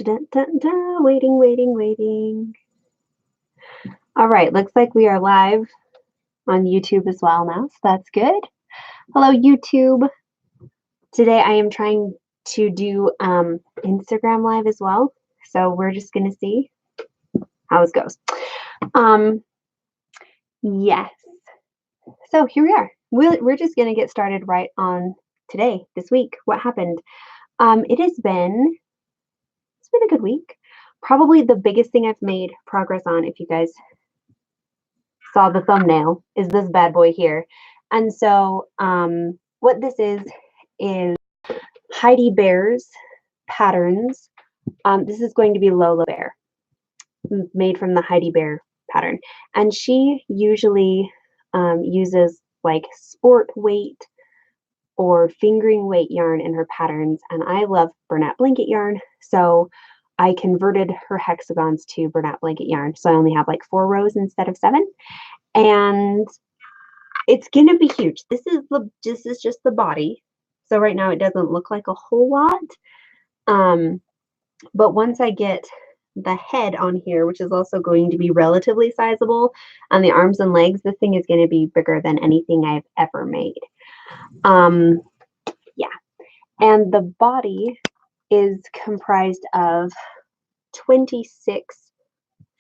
Dun, dun, dun, waiting, waiting, waiting. All right, looks like we are live on YouTube as well now, so that's good. Hello, YouTube. Today I am trying to do Instagram Live as well, so we're just going to see how this goes. Yes. So here we are. We're just going to get started right on today, this week. What happened? It's been a good week. Probably the biggest thing I've made progress on, if you guys saw the thumbnail, is this bad boy here. And so what this is Heidi Bear's patterns. This is going to be Lola Bear, made from the Heidi Bear pattern. And she usually uses like sport weight or fingering weight yarn in her patterns. And I love Bernat blanket yarn. So I converted her hexagons to Bernat blanket yarn. So I only have like 4 rows instead of 7. And it's going to be huge. This is just the body. So right now it doesn't look like a whole lot. But once I get the head on here, which is also going to be relatively sizable, on the arms and legs, this thing is going to be bigger than anything I've ever made. Yeah. And the body is comprised of 26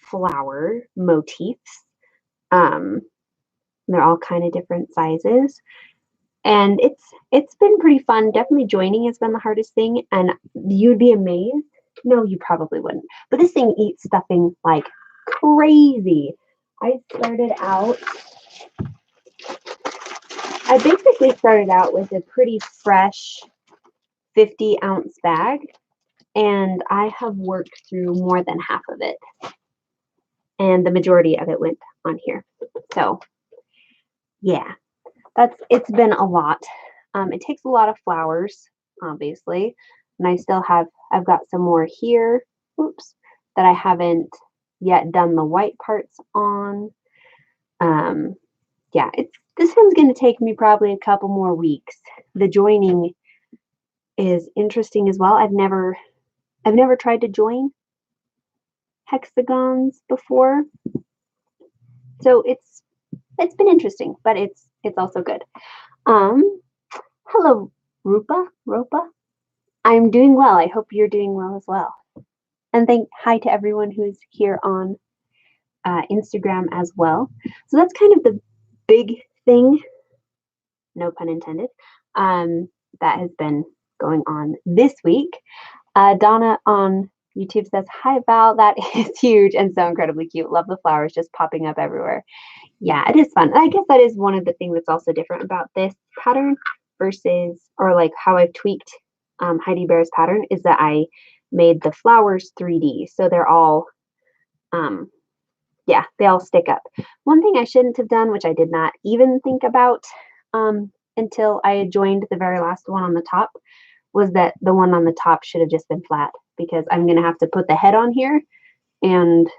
flower motifs. They're all kind of different sizes. And it's been pretty fun. Definitely joining has been the hardest thing. And you'd be amazed. No, you probably wouldn't. But this thing eats stuffing like crazy. I basically started out with a pretty fresh 50-ounce bag. And I have worked through more than half of it. And the majority of it went on here. So, yeah. It's been a lot. It takes a lot of flowers, obviously, and I've got some more here, that I haven't yet done the white parts on. Yeah, this one's going to take me probably a couple more weeks. The joining is interesting as well. I've never tried to join hexagons before, so it's been interesting, but it's also good. Hello, Ropa. I'm doing well. I hope you're doing well as well. And hi to everyone who's here on Instagram as well. So that's kind of the big thing, no pun intended, that has been going on this week. Donna on YouTube says, "Hi Val, that is huge and so incredibly cute. Love the flowers just popping up everywhere." Yeah, it is fun. I guess that is one of the things that's also different about this pattern versus, or like how I've tweaked Heidi Bear's pattern, is that I made the flowers 3D. So they're all, yeah, they all stick up. One thing I shouldn't have done, which I did not even think about until I had joined the very last one on the top, was that the one on the top should have just been flat, because I'm going to have to put the head on here, and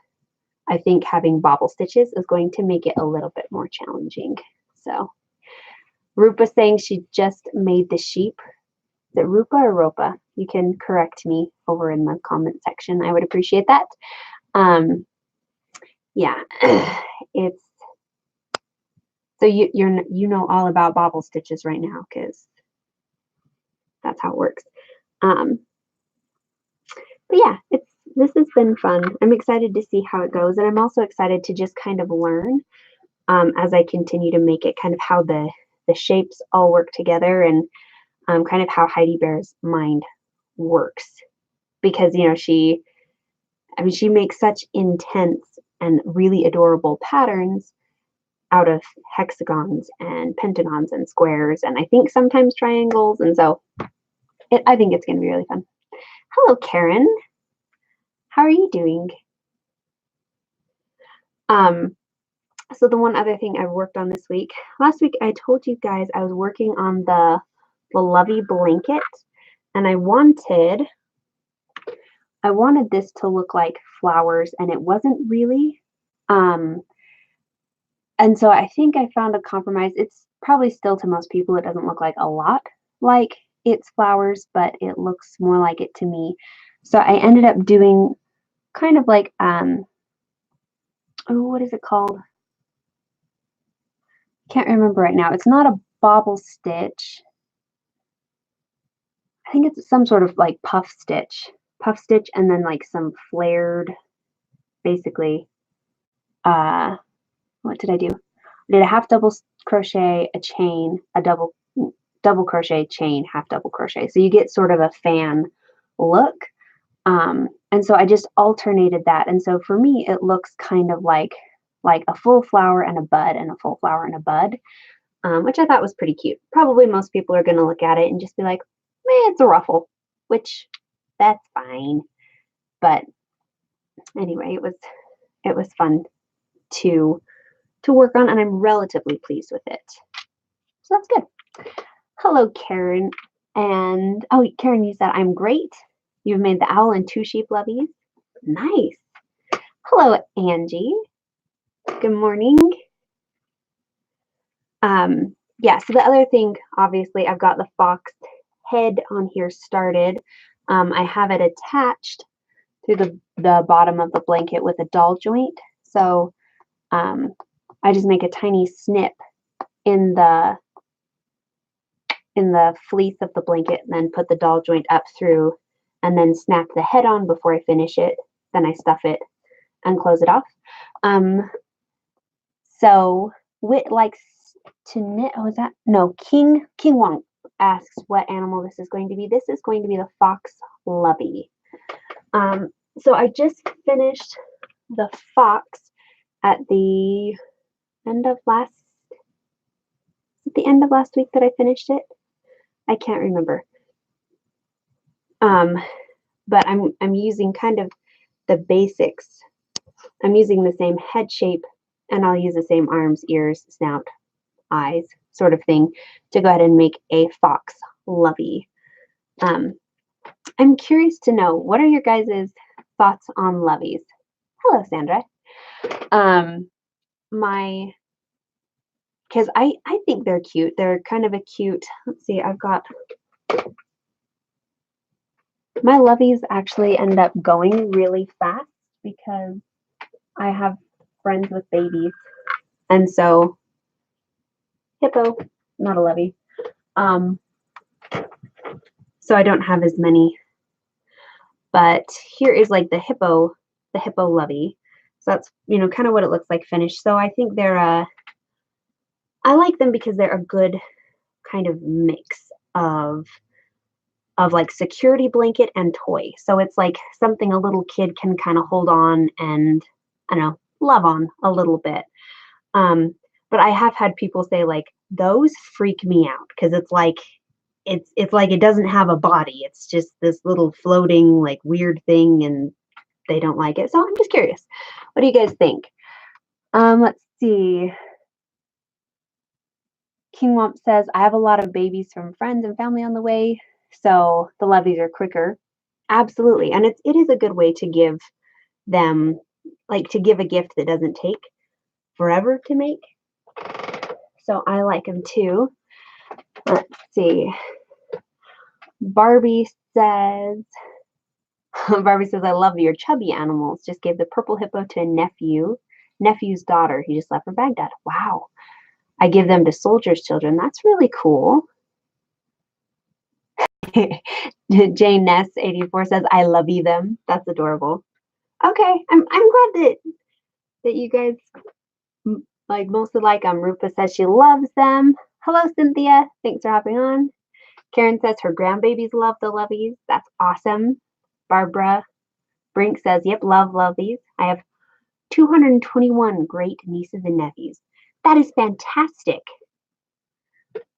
I think having bobble stitches is going to make it a little bit more challenging. So Rupa saying she just made the sheep. Is it Rupa or Ropa? You can correct me over in the comment section. I would appreciate that. Yeah, it's so you know all about bobble stitches right now, because that's how it works. But yeah, this has been fun. I'm excited to see how it goes, and I'm also excited to just kind of learn as I continue to make it, kind of how the shapes all work together, and kind of how Heidi Bear's mind works, because she makes such intense and really adorable patterns out of hexagons and pentagons and squares, and I think sometimes triangles, and so I think it's going to be really fun. Hello, Karen. How are you doing? So the one other thing I've worked on this week, last week I told you guys I was working on the Lovey blanket, and I wanted this to look like flowers, and it wasn't really. And so I think I found a compromise. It's probably still, to most people, it doesn't look like a lot like it's flowers, but it looks more like it to me. So I ended up doing kind of like, oh, what is it called? Can't remember right now. It's not a bobble stitch. I think it's some sort of like puff stitch, and then like some flared, basically, what did I do? I did a half double crochet, a chain, a double crochet, chain, half double crochet. So you get sort of a fan look. And so I just alternated that. And so for me, it looks kind of like a full flower and a bud and a full flower and a bud, which I thought was pretty cute. Probably most people are going to look at it and just be like, eh, it's a ruffle, which that's fine. But anyway, it was fun to work on, and I'm relatively pleased with it. So that's good. Hello, Karen. And oh, Karen, you said I'm great. You've made the owl and 2 sheep loveys. Nice. Hello, Angie. Good morning. Yeah, so the other thing, obviously, I've got the fox head on here started. I have it attached to the bottom of the blanket with a doll joint. So I just make a tiny snip in the fleece of the blanket, and then put the doll joint up through, and then snap the head on before I finish it. Then I stuff it and close it off. So Wit likes to knit. Oh, is that? No, King Wong asks what animal this is going to be. This is going to be the fox Lovey. So I just finished the fox at the end of last week that I finished it. I can't remember. But I'm using kind of the basics. I'm using the same head shape, and I'll use the same arms, ears, snout, eyes sort of thing to go ahead and make a fox Lovey. I'm curious to know, what are your guys' thoughts on loveys? Hello, Sandra. Because I think they're cute. They're kind of a cute, let's see, I've got, my loveys actually end up going really fast because I have friends with babies. And so, hippo, not a lovey. So I don't have as many. But here is like the hippo lovey. So that's, kind of what it looks like finished. So I think they're, I like them because they're a good kind of mix of like security blanket and toy. So it's like something a little kid can kind of hold on and, I don't know, love on a little bit. But I have had people say, like, those freak me out because it's like it doesn't have a body. It's just this little floating, like, weird thing, and they don't like it. So I'm just curious. What do you guys think? Let's see. King Womp says, I have a lot of babies from friends and family on the way, so the loveys are quicker. Absolutely. And it is a good way to give them, like, to give a gift that doesn't take forever to make. So I like them too. Let's see. Barbie says, I love your chubby animals. Just gave the purple hippo to a nephew's daughter. He just left for Baghdad. Wow. I give them to soldiers' children. That's really cool. Jane Ness 84 says, I love them. That's adorable. Okay. I'm glad that you guys like mostly like them. Rupa says she loves them. Hello, Cynthia. Thanks for hopping on. Karen says her grandbabies love the loveys. That's awesome. Barbara Brink says, yep, love loveys. I have 221 great nieces and nephews. That is fantastic.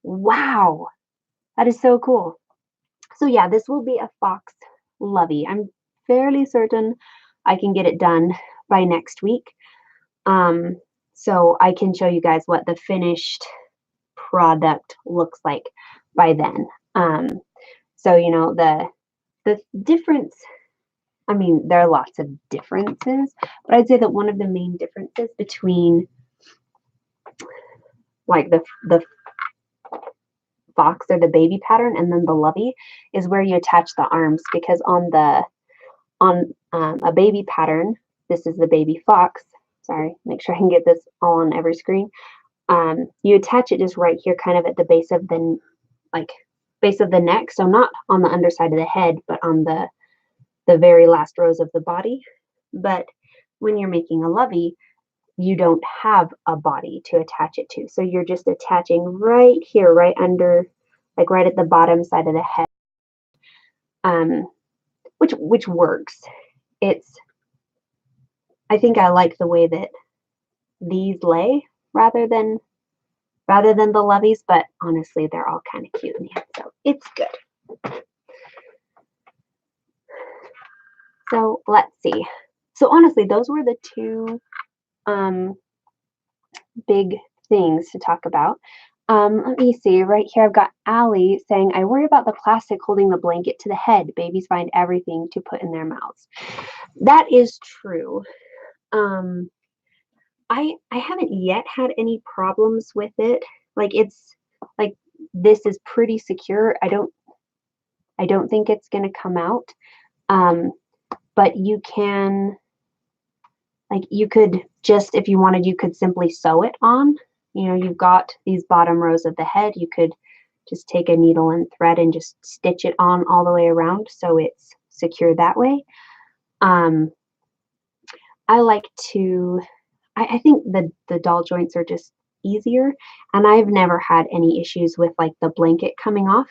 Wow. That is so cool. So yeah, this will be a fox lovey. I'm fairly certain I can get it done by next week. So I can show you guys what the finished product looks like by then. So, the difference, I mean, there are lots of differences, but I'd say that one of the main differences between like the fox or the baby pattern and then the lovey is where you attach the arms, because on the on a baby pattern, this is the baby fox. Sorry, make sure I can get this all on every screen. You attach it just right here, kind of at the base of the neck, so not on the underside of the head, but on the very last rows of the body. But when you're making a lovey, you don't have a body to attach it to, so you're just attaching right here, right under, like right at the bottom side of the head, which works. I think I like the way that these lay rather than the loveys, but honestly, they're all kind of cute in the end, so it's good. So let's see. So honestly, those were the two big things to talk about. Let me see. Right here, I've got Allie saying, I worry about the plastic holding the blanket to the head. Babies find everything to put in their mouths. That is true. I haven't yet had any problems with it. Like, it's like, this is pretty secure. I don't think it's going to come out. But you can, like, you could just, if you wanted, you could simply sew it on. You know, you've got these bottom rows of the head. You could just take a needle and thread and just stitch it on all the way around so it's secure that way. I like to, I think the doll joints are just easier, and I've never had any issues with like the blanket coming off.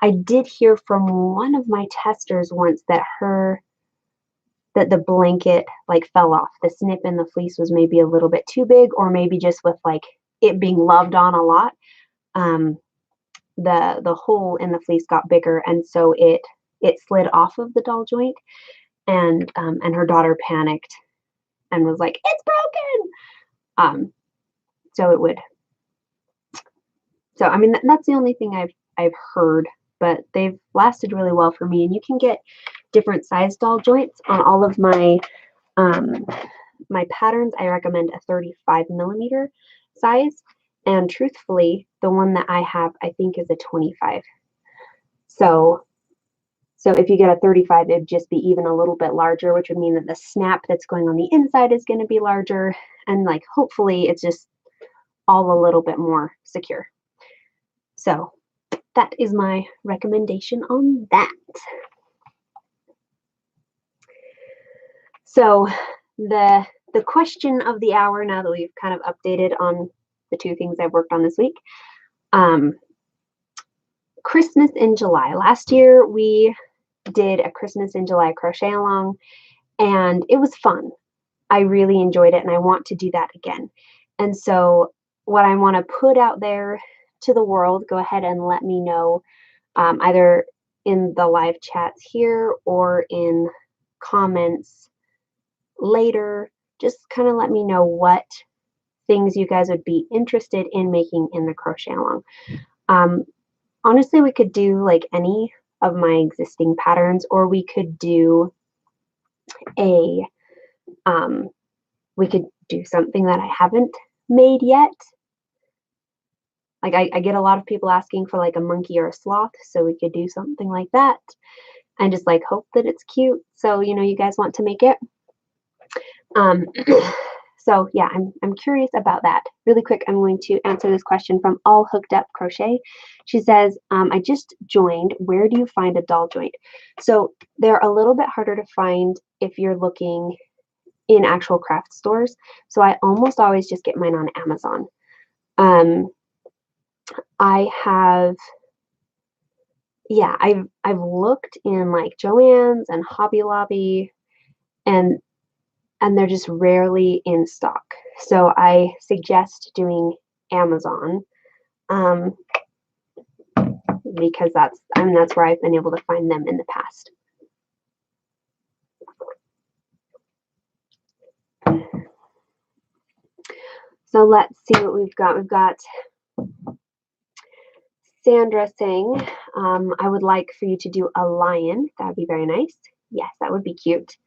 I did hear from one of my testers once that the blanket like fell off. The snip in the fleece was maybe a little bit too big, or maybe just with like it being loved on a lot, the hole in the fleece got bigger, and so it slid off of the doll joint, and her daughter panicked and was like, "It's broken." So it would. So I mean, that's the only thing I've heard, but they've lasted really well for me. And you can get different size doll joints on all of my my patterns. I recommend a 35 millimeter size, and truthfully, the one that I have, I think, is a 25. So if you get a 35, it'd just be even a little bit larger, which would mean that the snap that's going on the inside is going to be larger, and like hopefully it's just all a little bit more secure. So that is my recommendation on that. So the question of the hour, now that we've kind of updated on the two things I've worked on this week, Christmas in July. Last year we did a Christmas in July crochet along, and it was fun. I really enjoyed it, and I want to do that again. And so what I want to put out there to the world, go ahead and let me know, either in the live chats here or in comments later. Just kind of let me know what things you guys would be interested in making in the crochet along. Honestly, we could do like any of my existing patterns, or we could do we could do something that I haven't made yet. Like I get a lot of people asking for like a monkey or a sloth, so we could do something like that and just like hope that it's cute. So, you know, you guys want to make it. So yeah, I'm curious about that. Really quick, I'm going to answer this question from All Hooked Up Crochet. She says, I just joined. Where do you find a doll joint? So they're a little bit harder to find if you're looking in actual craft stores. So I almost always just get mine on Amazon. I've looked in like Joann's and Hobby Lobby, and they're just rarely in stock. So I suggest doing Amazon, because that's where I've been able to find them in the past. So let's see what we've got. We've got Sandra saying, I would like for you to do a lion. That would be very nice. Yes, that would be cute.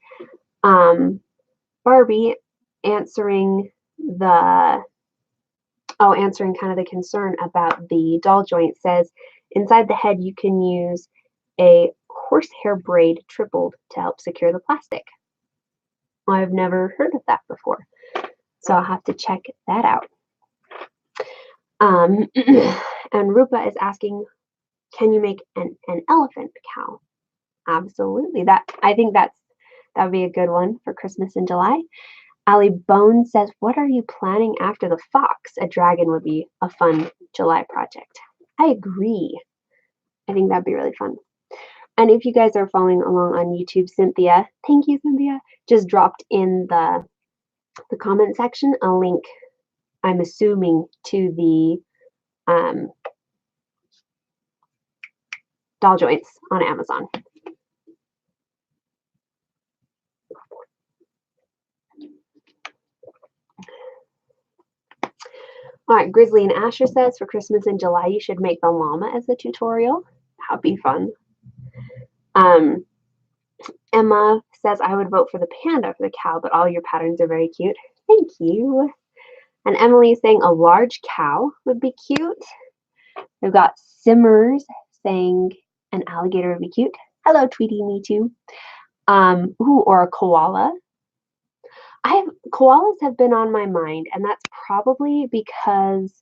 Barbie answering kind of the concern about the doll joint, says inside the head you can use a horsehair braid tripled to help secure the plastic. I've never heard of that before, so I'll have to check that out. And Rupa is asking, can you make an elephant cow? Absolutely. I think that would be a good one for Christmas in July. Ali Bone says, what are you planning after the fox? A dragon would be a fun July project. I agree. I think that'd be really fun. And if you guys are following along on YouTube, Cynthia, thank you, Cynthia, just dropped in the comment section a link, I'm assuming, to the doll joints on Amazon. All right, Grizzly and Asher says, for Christmas in July, you should make the llama as a tutorial. That'd be fun. Emma says, I would vote for the panda for the cow, but all your patterns are very cute. Thank you. And Emily is saying a large cow would be cute. We've got Simmers saying an alligator would be cute. Hello, Tweety, me too. Or a koala. Koalas have been on my mind, and that's probably because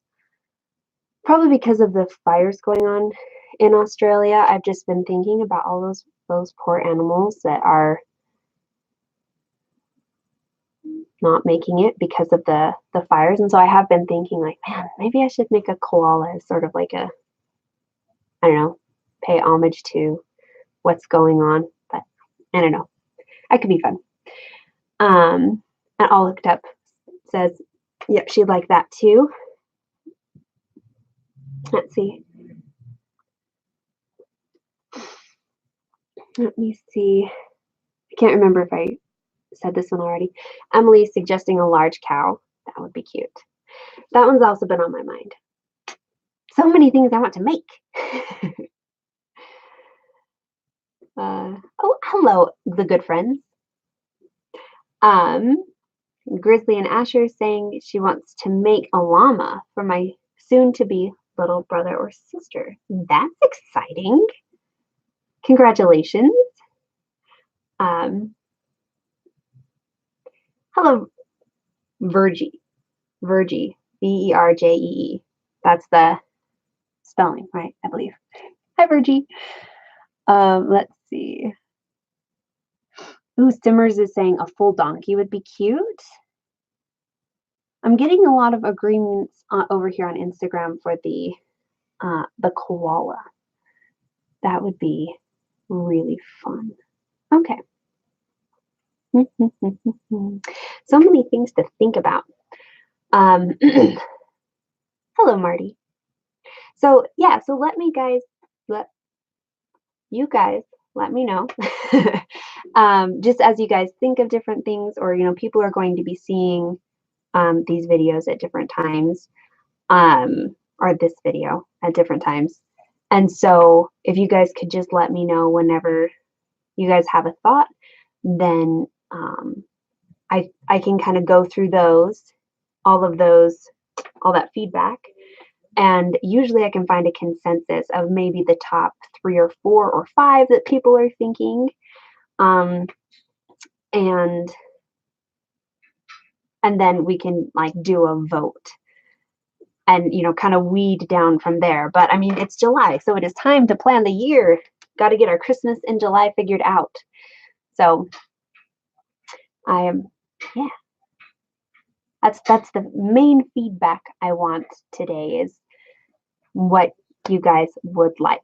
of the fires going on in Australia. I've just been thinking about all those poor animals that are not making it because of the fires. And so I have been thinking, like, man, maybe I should make a koala as sort of like a, I don't know, pay homage to what's going on. But I don't know. That could be fun. And All Looked Up says, yep, she'd like that too. Let's see. Let me see. I can't remember if I said this one already. Emily is suggesting a large cow. That would be cute. That one's also been on my mind. So many things I want to make. Oh, hello, the good friends. Grizzly and Asher is saying she wants to make a llama for my soon-to-be little brother or sister. That's exciting. Congratulations. Hello, Vergee, Vergee. That's the spelling, right? I believe. Hi, Vergee. Let's see. Ooh, Simmers is saying a full donkey would be cute. I'm getting a lot of agreements over here on Instagram for the koala. That would be really fun. Okay. So many things to think about. Hello, Marty. So yeah, so let you guys let me know. Just as you guys think of different things, or people are going to be seeing these videos at different times, or this video at different times. And so if you guys could just let me know whenever you guys have a thought, then I can kind of go through all that feedback. And usually I can find a consensus of maybe the top 3 or 4 or 5 that people are thinking. And then we can do a vote and, kind of weed down from there. But I mean, it's July, so it is time to plan the year. Got to get our Christmas in July figured out. So that's the main feedback I want today, is what you guys would like.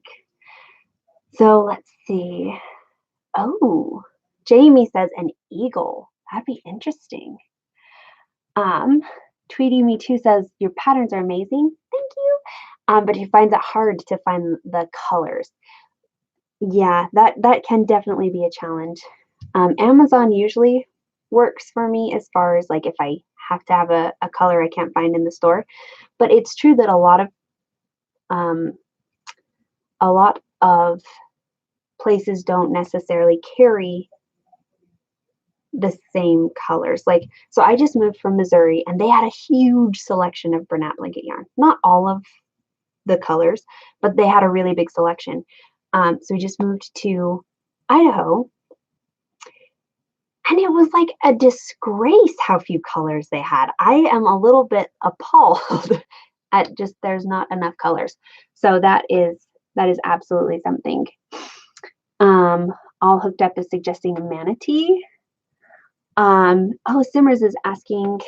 So let's see. Oh, Jamie says an eagle. That'd be interesting. Tweety Me Too says your patterns are amazing. Thank you. But he finds it hard to find the colors. Yeah, that can definitely be a challenge. Amazon usually works for me as far as if I have to have a color I can't find in the store. But it's true that a lot of places don't necessarily carry the same colors. So I just moved from Missouri, and they had a huge selection of Bernat blanket yarn. Not all of the colors, but they had a really big selection. So we just moved to Idaho, and it was like a disgrace how few colors they had. I am a little bit appalled at just there's not enough colors. So that is absolutely something. All Hooked Up is suggesting a manatee. Oh, Simmers is asking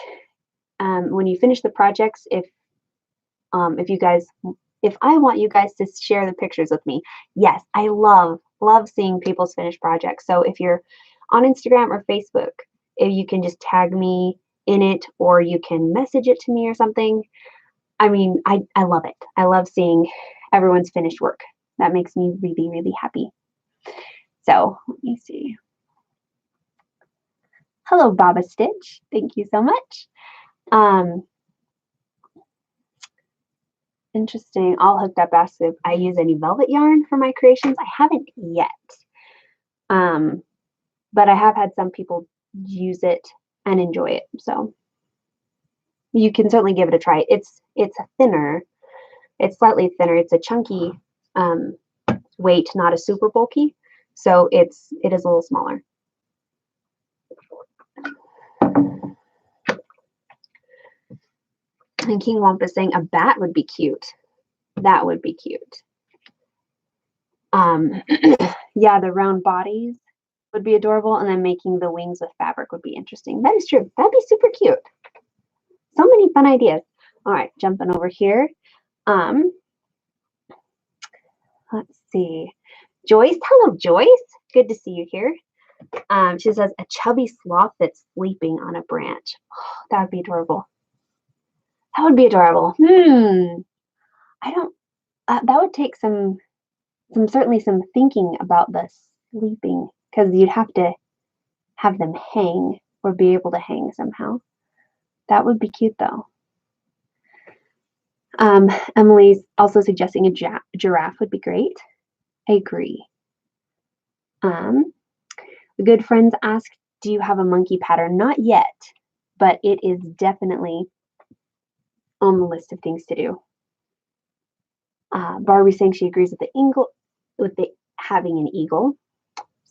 when you finish the projects if I want you guys to share the pictures with me. Yes, I love seeing people's finished projects. So if you're on Instagram or Facebook, if you can just tag me in it, or you can message it to me or something. I mean, I love it. I love seeing everyone's finished work. That makes me really, really happy. So let me see. Hello, Baba Stitch. Thank you so much. Interesting. All Hooked Up asks if I use any velvet yarn for my creations. I haven't yet. But I have had some people use it and enjoy it. So you can certainly give it a try. It's thinner. It's slightly thinner. It's a chunky weight, not a super bulky. So it is a little smaller. And King Womp is saying a bat would be cute. That would be cute. Yeah, the round bodies would be adorable, and then making the wings with fabric would be interesting. That is true. That'd be super cute. So many fun ideas. All right, jumping over here. Let's see. Joyce, hello, Joyce. Good to see you here. She says a chubby sloth that's sleeping on a branch. Oh, that would be adorable. That would be adorable. I don't. That would take certainly some thinking about the sleeping, because you'd have to have them hang or be able to hang somehow. That would be cute though. Emily's also suggesting a giraffe would be great. I agree. Good Friends asked, do you have a monkey pattern? Not yet, but it is definitely on the list of things to do. Barbie saying she agrees with the having an eagle.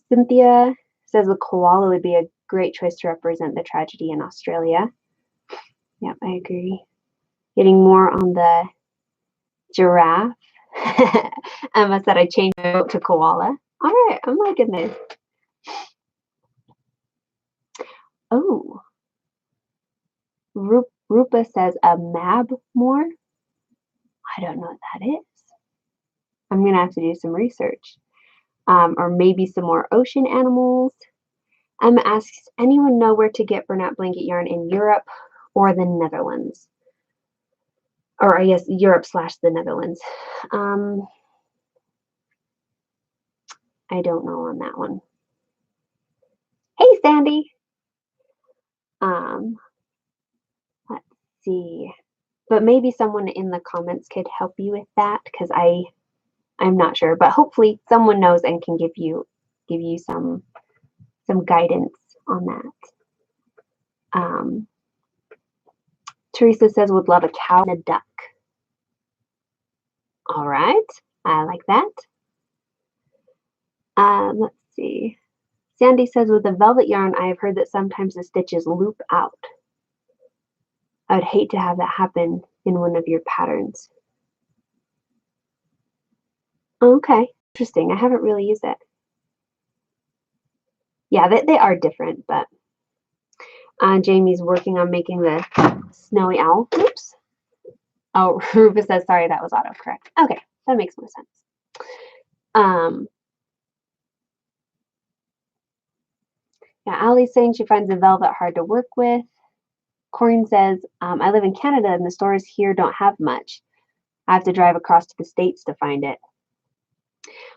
Cynthia says the koala would be a great choice to represent the tragedy in Australia. Yeah, I agree. Getting more on the giraffe. Emma said I changed my vote to koala. All right, I'm liking this. Oh, Rupa says a mabmore. I don't know what that is. I'm gonna have to do some research, or maybe some more ocean animals. Emma asks, anyone know where to get burnout blanket yarn in Europe or the Netherlands? Or I guess Europe / the Netherlands. I don't know on that one. Hey, Sandy. Let's see. But maybe someone in the comments could help you with that, because I'm not sure. But hopefully someone knows and can give you some guidance on that. Teresa says would love a cow and a duck. All right, I like that. Let's see. Sandy says with the velvet yarn, I have heard that sometimes the stitches loop out. I would hate to have that happen in one of your patterns. Okay, interesting. I haven't really used it. Yeah, they are different, but Jamie's working on making the snowy owl. Oops. Oh, Rufus says, sorry, that was autocorrect. Okay, that makes more sense. Yeah, Allie's saying she finds the velvet hard to work with. Corinne says, I live in Canada and the stores here don't have much. I have to drive across to the States to find it.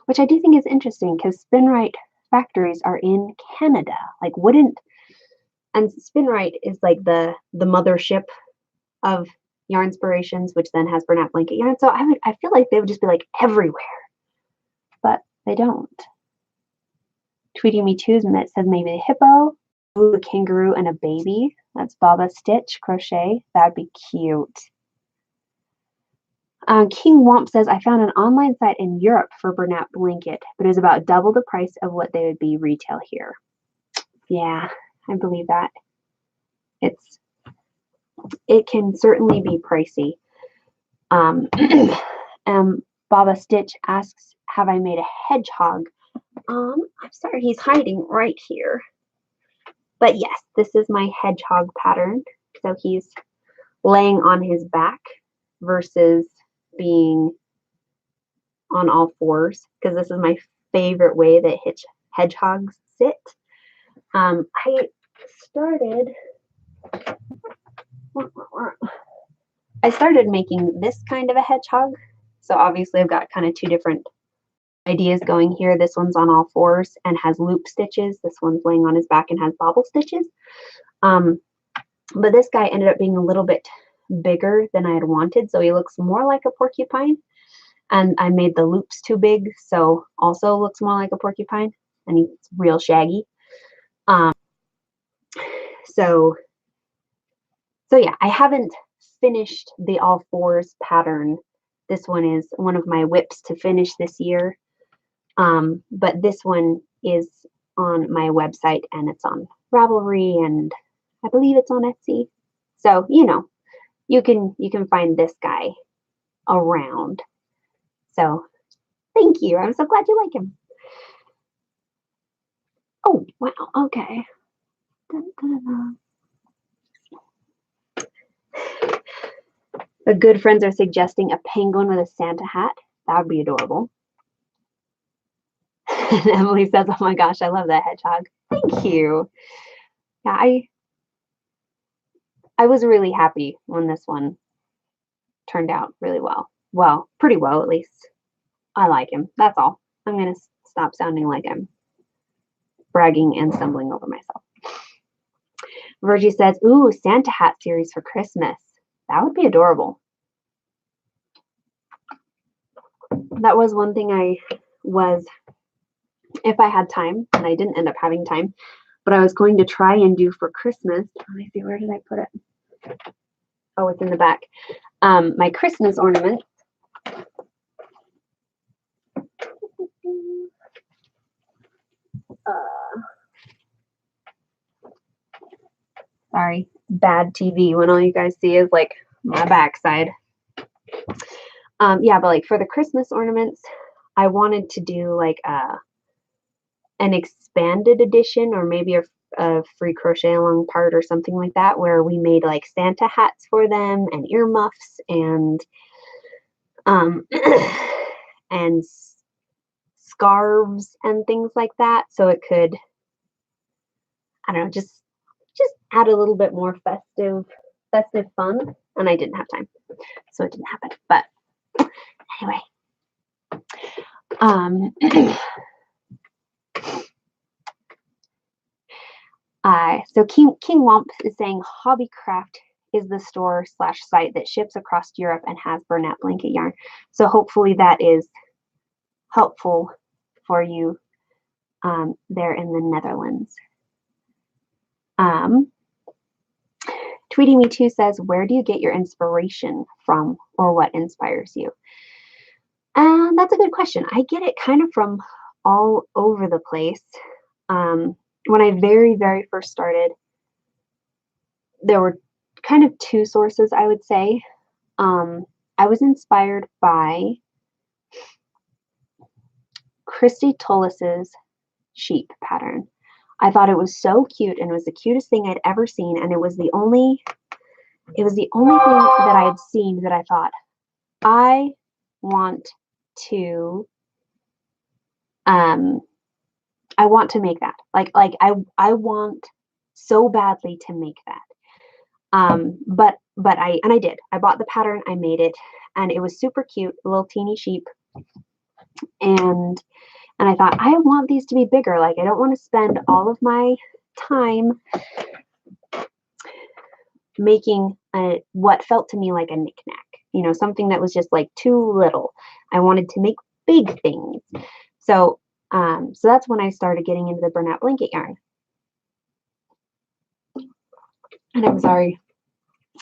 Which I do think is interesting, because Spinrite factories are in Canada. Like, and Spinrite is like the mothership of Yarnspirations, which then has Burnout Blanket Yarn. So I feel like they would just be like everywhere, but they don't. Tweeting me too says maybe a hippo, a kangaroo, and a baby. That's Baba Stitch Crochet. That'd be cute. King Womp says, I found an online site in Europe for Bernat blanket, but it was about double the price of what they would be retail here. Yeah, I believe that. It can certainly be pricey. Baba Stitch asks, have I made a hedgehog? I'm sorry, he's hiding right here. But yes, this is my hedgehog pattern. So he's laying on his back versus being on all fours, because this is my favorite way that hedgehogs sit. I started making this kind of a hedgehog. So obviously I've got kind of two different ideas going here. This one's on all fours and has loop stitches. This one's laying on his back and has bobble stitches. But this guy ended up being a little bit bigger than I had wanted, so he looks more like a porcupine. And I made the loops too big, so also looks more like a porcupine, and he's real shaggy. So yeah, I haven't finished the all fours pattern. This one is one of my whips to finish this year. But this one is on my website, and it's on Ravelry, and I believe it's on Etsy. So, you know, you can find this guy around. So thank you. I'm so glad you like him. Oh, wow. Okay. Dun, dun, dun. The good friends are suggesting a penguin with a Santa hat. That would be adorable. And Emily says, oh my gosh, I love that hedgehog. Thank you. Yeah, I was really happy when this one turned out really well. Well, pretty well at least. I like him. That's all. I'm going to stop sounding like I'm bragging and stumbling over myself. Virgie says, ooh, Santa hat series for Christmas. That would be adorable. That was one thing if I had time, and I didn't end up having time, but I was going to try and do for Christmas. Let me see, where did I put it? Oh, it's in the back. My Christmas ornament. Sorry, bad TV when all you guys see is like my backside. Yeah, but like for the Christmas ornaments, I wanted to do like an expanded edition, or maybe a free crochet along part or something like that, where we made like Santa hats for them and earmuffs and and scarves and things like that, so it could, I don't know, just add a little bit more festive fun. And I didn't have time, so it didn't happen. But anyway, so King Womp is saying Hobbycraft is the store/site that ships across Europe and has Bernat blanket yarn. So hopefully that is helpful for you there in the Netherlands. Tweety Me Too says, where do you get your inspiration from, or what inspires you? And that's a good question. I get it kind of from all over the place. When I very, very first started, there were kind of two sources, I would say. I was inspired by Christy Tullis's sheep pattern. I thought it was so cute, and it was the cutest thing I'd ever seen, and it was the only thing that I had seen that I thought, I want to make that. Like I want so badly to make that. But I did. I bought the pattern, I made it, and it was super cute, little teeny sheep. And I thought, I want these to be bigger. Like, I don't want to spend all of my time making what felt to me like a knick-knack, you know, something that was just like too little. I wanted to make big things. So that's when I started getting into the Bernat blanket yarn. And I'm sorry,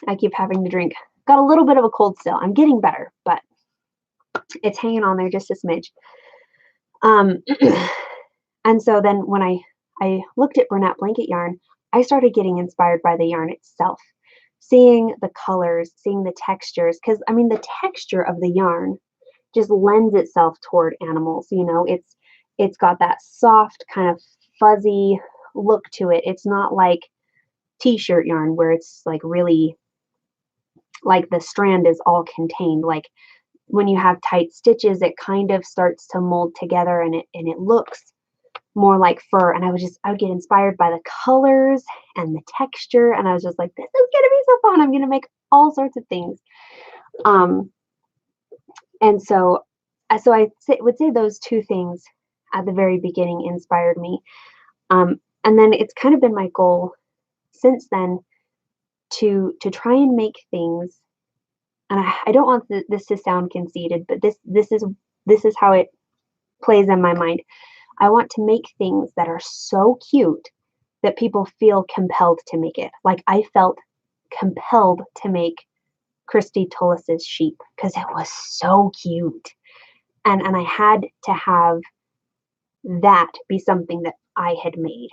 I keep having to drink. Got a little bit of a cold still. I'm getting better, but It's hanging on there just a smidge. And so then when I looked at Bernat blanket yarn, I started getting inspired by the yarn itself, seeing the colors, seeing the textures, because I mean the texture of the yarn just lends itself toward animals. It's got that soft kind of fuzzy look to it. It's not like t-shirt yarn where it's like really like the strand is all contained. Like when you have tight stitches, it kind of starts to mold together and it looks more like fur. And I would get inspired by the colors and the texture, and I was just like, this is gonna be so fun. I'm gonna make all sorts of things. And so I would say those two things at the very beginning inspired me. And then it's kind of been my goal since then to try and make things. And I don't want this to sound conceited, but this is how it plays in my mind. I want to make things that are so cute that people feel compelled to make it. Like I felt compelled to make Christy Tullis's sheep because it was so cute. And I had to have that be something that I had made.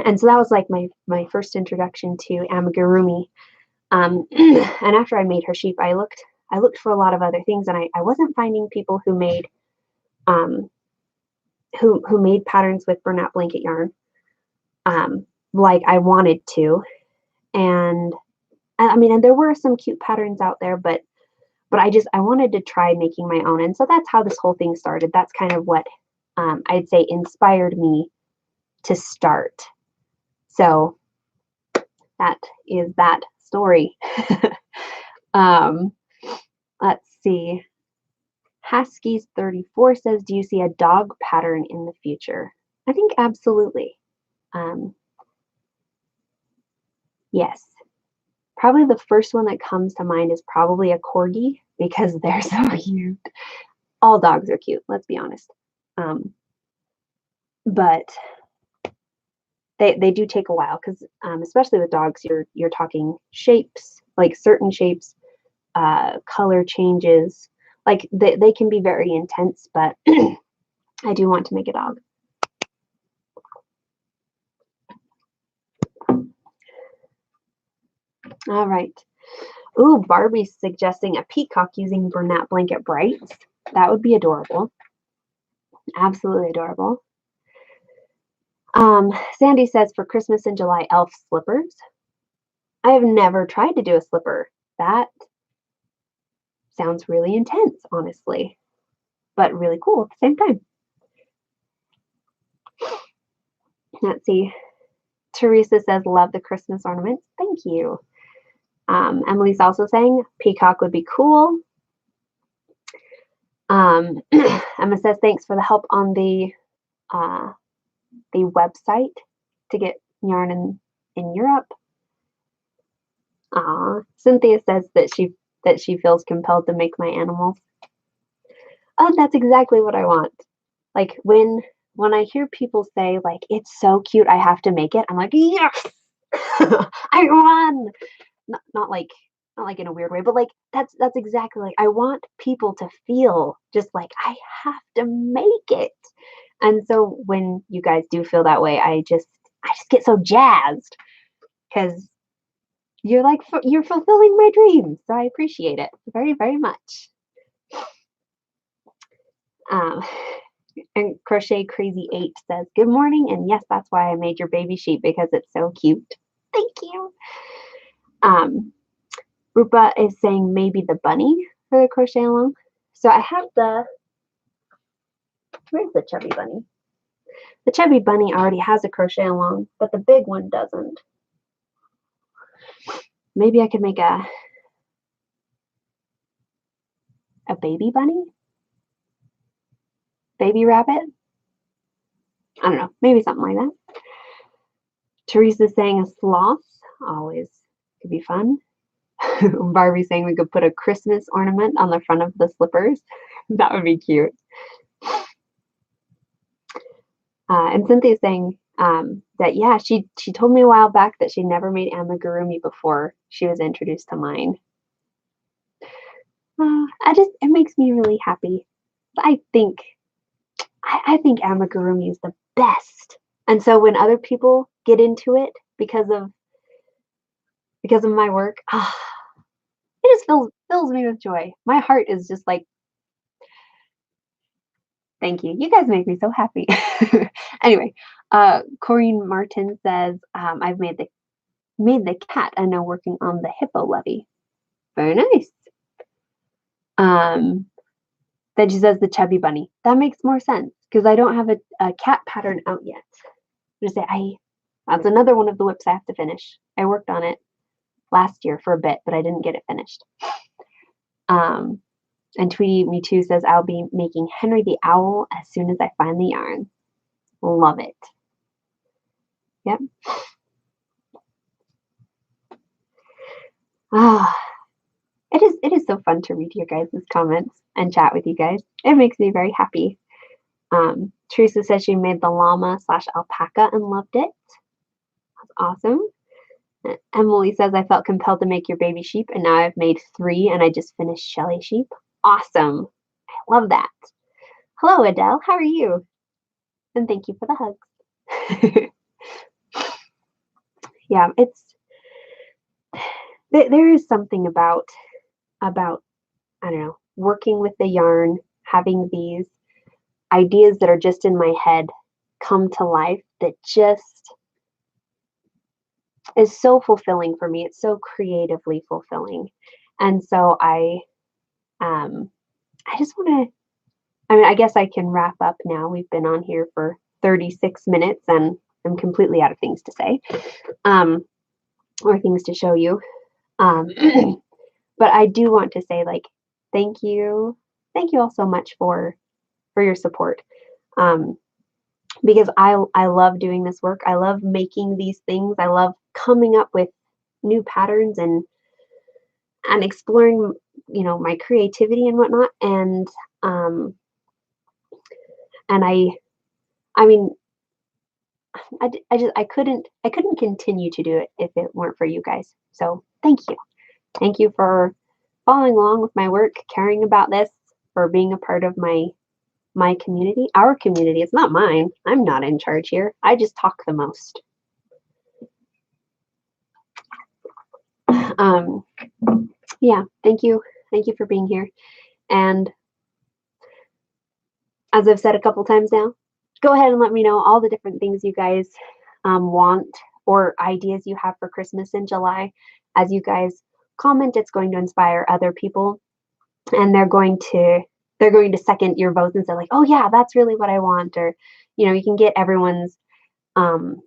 And so that was like my first introduction to amigurumi. And after I made her sheep, I looked for a lot of other things, and I wasn't finding people who made who made patterns with Bernat blanket yarn like I wanted to. And I mean, and there were some cute patterns out there, but I wanted to try making my own. And so that's how this whole thing started. That's kind of what I'd say inspired me to start. So that is that story. Let's see. Haskey's 34 says, do you see a dog pattern in the future? I think absolutely. Yes. Probably the first one that comes to mind is probably a corgi because they're so cute. All dogs are cute, let's be honest. But they do take a while because especially with dogs, you're talking shapes, like certain shapes, color changes. Like they can be very intense, but I do want to make a dog. All right. Ooh, Barbie's suggesting a peacock using Bernat blanket brights. That would be adorable. Absolutely adorable. Sandy says for Christmas in July, elf slippers. I have never tried to do a slipper. That sounds really intense, honestly, but really cool at the same time. Let's see. Teresa says, love the Christmas ornaments. Thank you. Emily's also saying peacock would be cool. Emma says, thanks for the help on the website to get yarn in Europe. Cynthia says that she feels compelled to make my animals. Oh, that's exactly what I want. Like when I hear people say like it's so cute, I have to make it. I'm like, yes, I won. Not like in a weird way, but like that's exactly like I want people to feel just like I have to make it. And so when you guys do feel that way, I just get so jazzed because you're fulfilling my dreams. So I appreciate it very, very much. And Crochet Crazy 8 says, good morning. And yes, that's why I made your baby sheep because it's so cute. Thank you. Rupa is saying maybe the bunny for the crochet along. So I have where's the chubby bunny? The chubby bunny already has a crochet along, but the big one doesn't. Maybe I could make a baby bunny? Baby rabbit? I don't know. Maybe something like that. Teresa's saying a sloth. Always could be fun. Barbie saying we could put a Christmas ornament on the front of the slippers. That would be cute. And Cynthia's saying that, yeah, she told me a while back that she never made amigurumi before she was introduced to mine. It makes me really happy. I think amigurumi is the best. And so when other people get into it because of my work, it just fills me with joy. My heart is just like, thank you. You guys make me so happy. Anyway, Corinne Martin says, I've made the cat and now working on the hippo levy. Very nice. Then she says the chubby bunny. That makes more sense because I don't have a cat pattern out yet. That's another one of the whips I have to finish. I worked on it last year for a bit, but I didn't get it finished. And Tweety Me Too says I'll be making Henry the Owl as soon as I find the yarn. Love it. Yep. It is so fun to read your guys' comments and chat with you guys. It makes me very happy. Teresa says she made the llama/alpaca and loved it. That's awesome. Emily says I felt compelled to make your baby sheep and now I've made 3 and I just finished Shelly sheep. Awesome. I love that. Hello, Adele. How are you? And thank you for the hugs. Yeah, there is something about I don't know, working with the yarn, having these ideas that are just in my head come to life that just is so fulfilling for me. It's so creatively fulfilling. And so I just want to, I guess I can wrap up now. We've been on here for 36 minutes and I'm completely out of things to say, or things to show you. But I do want to say, like, thank you all so much for your support. Because I love doing this work. I love making these things. I love coming up with new patterns and exploring, my creativity and whatnot. And I couldn't continue to do it if it weren't for you guys. So thank you. Thank you for following along with my work, caring about this, for being a part of my community, our community. It's not mine. I'm not in charge here. I just talk the most. Yeah, thank you. Thank you for being here. And as I've said a couple times now, go ahead and let me know all the different things you guys want or ideas you have for Christmas in July. As you guys comment, it's going to inspire other people, and they're going to second your votes and say like, oh yeah, that's really what I want. Or, you can get everyone's kind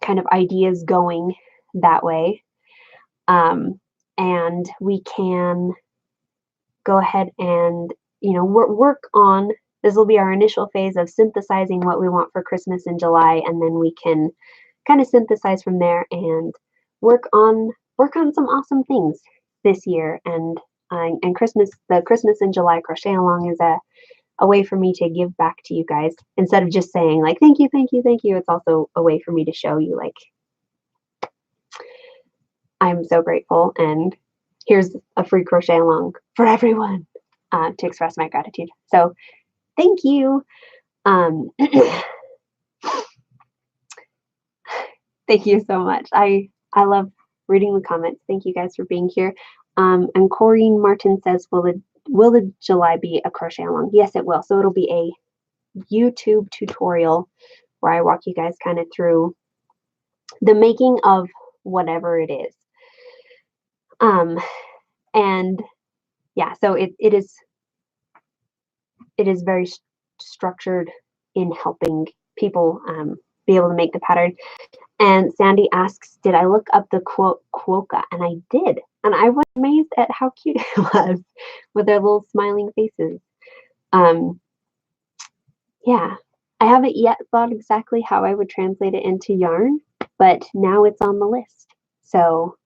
of ideas going that way. And we can go ahead and, work on, this will be our initial phase of synthesizing what we want for Christmas in July. And then we can kind of synthesize from there and work on some awesome things this year. And the Christmas in July crochet along is a way for me to give back to you guys instead of just saying like, thank you, thank you, thank you. It's also a way for me to show you like, I'm so grateful, and here's a free crochet along for everyone to express my gratitude. So thank you. Thank you so much. I love reading the comments. Thank you guys for being here. And Corinne Martin says, will the July be a crochet along? Yes, it will. So it'll be a YouTube tutorial where I walk you guys kind of through the making of whatever it is. And yeah, so it is very structured in helping people be able to make the pattern. And Sandy asks, did I look up the quokka? And I did. And I was amazed at how cute it was with their little smiling faces. Yeah, I haven't yet thought exactly how I would translate it into yarn, but now it's on the list. So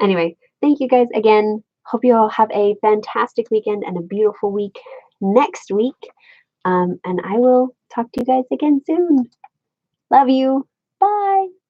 anyway, thank you guys again. Hope you all have a fantastic weekend and a beautiful week next week. And I will talk to you guys again soon. Love you. Bye.